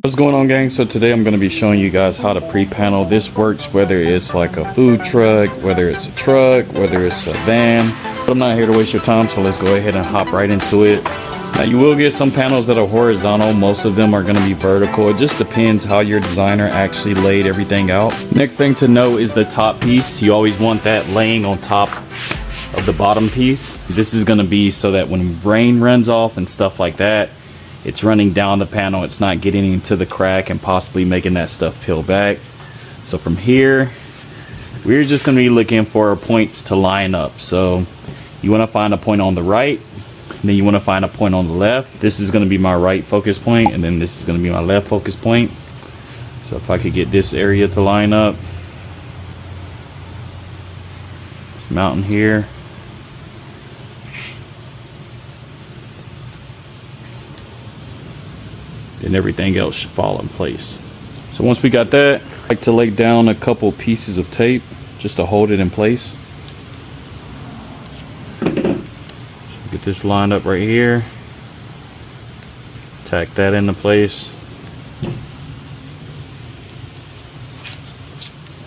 What's going on, gang? So today I'm going to be showing you guys how to pre-panel. This works whether it's like a food truck, whether it's a truck, whether it's a van. But I'm not here to waste your time, so let's go ahead and hop right into it. Now you will get some panels that are horizontal. Most of them are going to be vertical. It just depends how your designer actually laid everything out. Next thing to know is the top piece. You always want that laying on top of the bottom piece. This is going to be so that when rain runs off and stuff like that, it's running down the panel, it's not getting into the crack and possibly making that stuff peel back. So from here, we're just going to be looking for points to line up. So you want to find a point on the right, and then you want to find a point on the left. This is going to be my right focus point, and then this is going to be my left focus point. So if I could get this area to line up, this mountain here. And everything else should fall in place. So once we got that, I like to lay down a couple pieces of tape just to hold it in place. Get this lined up right here. Tack that into place.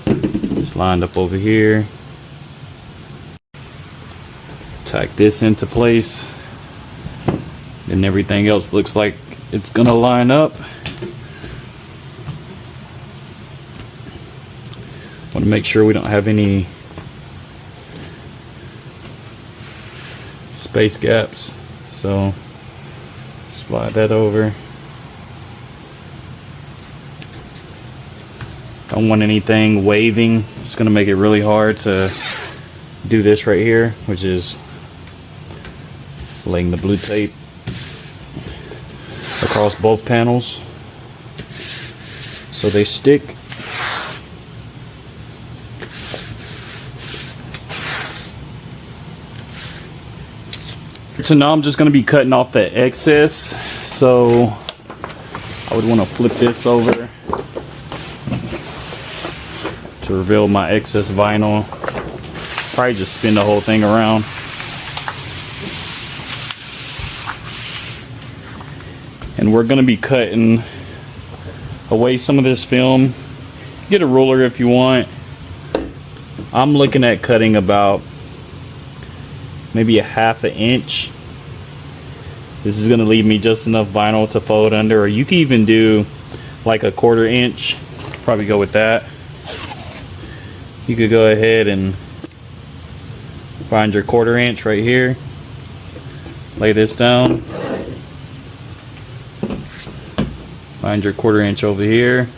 Just lined up over here. Tack this into place. And everything else looks like it's gonna line up. Want to make sure we don't have any space gaps, so slide that over. Don't want anything waving. It's gonna make it really hard to do this right here, which is laying the blue tape across both panels so they stick. So now I'm just going to be cutting off the excess, so I would want to flip this over to reveal my excess vinyl. Probably just spin the whole thing around. And we're going to be cutting away some of this film. Get a ruler if you want. I'm looking at cutting about maybe a ½ inch. This is going to leave me just enough vinyl to fold under, or you can even do like a ½ inch. Probably go with that. You could go ahead and find your ½ inch right here. Lay this down. Find your ½ inch over here.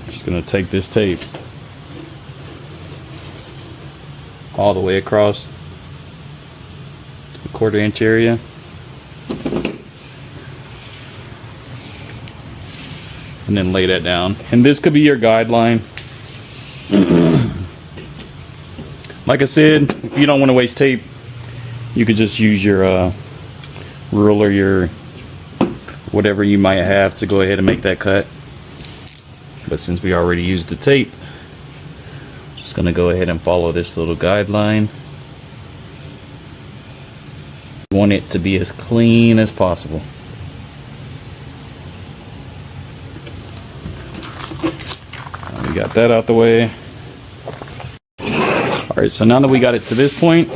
Just gonna take this tape all the way across to the ½ inch area. And then lay that down. And this could be your guideline. Like I said, if you don't want to waste tape, you could just use your ruler, your whatever you might have to go ahead and make that cut. But since we already used the tape, just gonna go ahead and follow this little guideline. Want it to be as clean as possible. We got that out the way. Alright, so now that we got it to this point,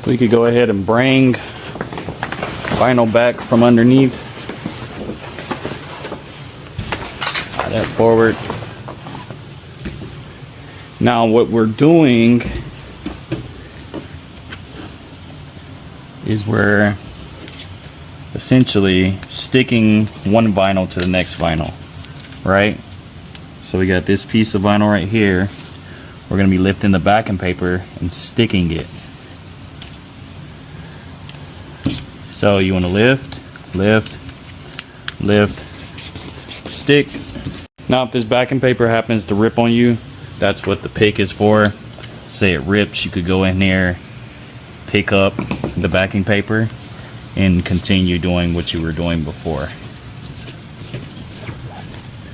we could go ahead and bring vinyl back from underneath. Slide that forward. Now what we're doing is we're essentially sticking one vinyl to the next vinyl, right? So we got this piece of vinyl right here. We're going to be lifting the backing paper and sticking it. So you want to lift, lift, lift, stick. Now if this backing paper happens to rip on you, that's what the pick is for. Say it rips, you could go in there, pick up the backing paper, and continue doing what you were doing before.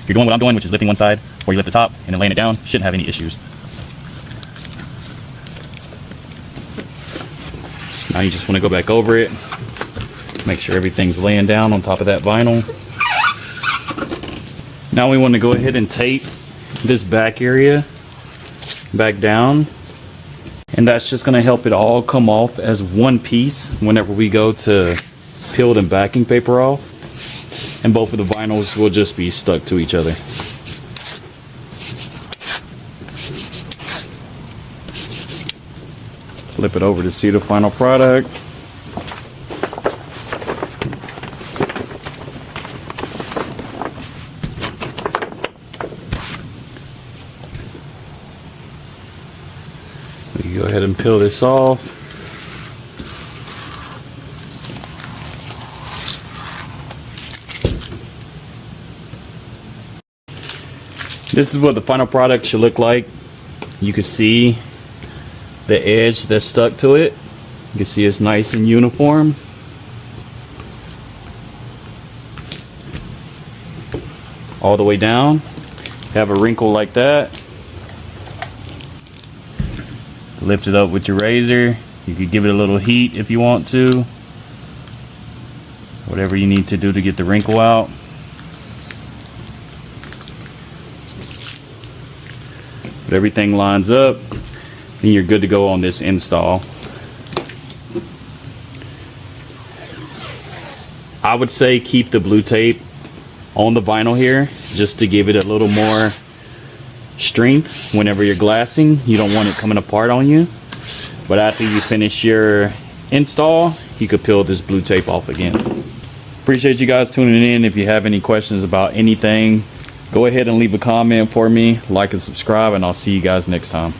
If you're doing what I'm doing, which is lifting one side, or you lift the top and then laying it down, shouldn't have any issues. Now you just want to go back over it, Make sure everything's laying down on top of that vinyl. Now we want to go ahead and tape this back area back down. And that's just going to help it all come off as one piece whenever we go to peel the backing paper off. And both of the vinyls will just be stuck to each other. Flip it over to see the final product. We go ahead and peel this off. This is what the final product should look like. You can see the edge that's stuck to it. You can see it's nice and uniform. All the way down. Have a wrinkle like that. Lift it up with your razor. You could give it a little heat if you want to. Whatever you need to do to get the wrinkle out. But everything lines up, and you're good to go on this install. I would say keep the blue tape on the vinyl here just to give it a little more strength whenever you're glassing. You don't want it coming apart on you. But after you finish your install, you could peel this blue tape off again. Appreciate you guys tuning in. If you have any questions about anything, go ahead and leave a comment for me, like and subscribe, and I'll see you guys next time.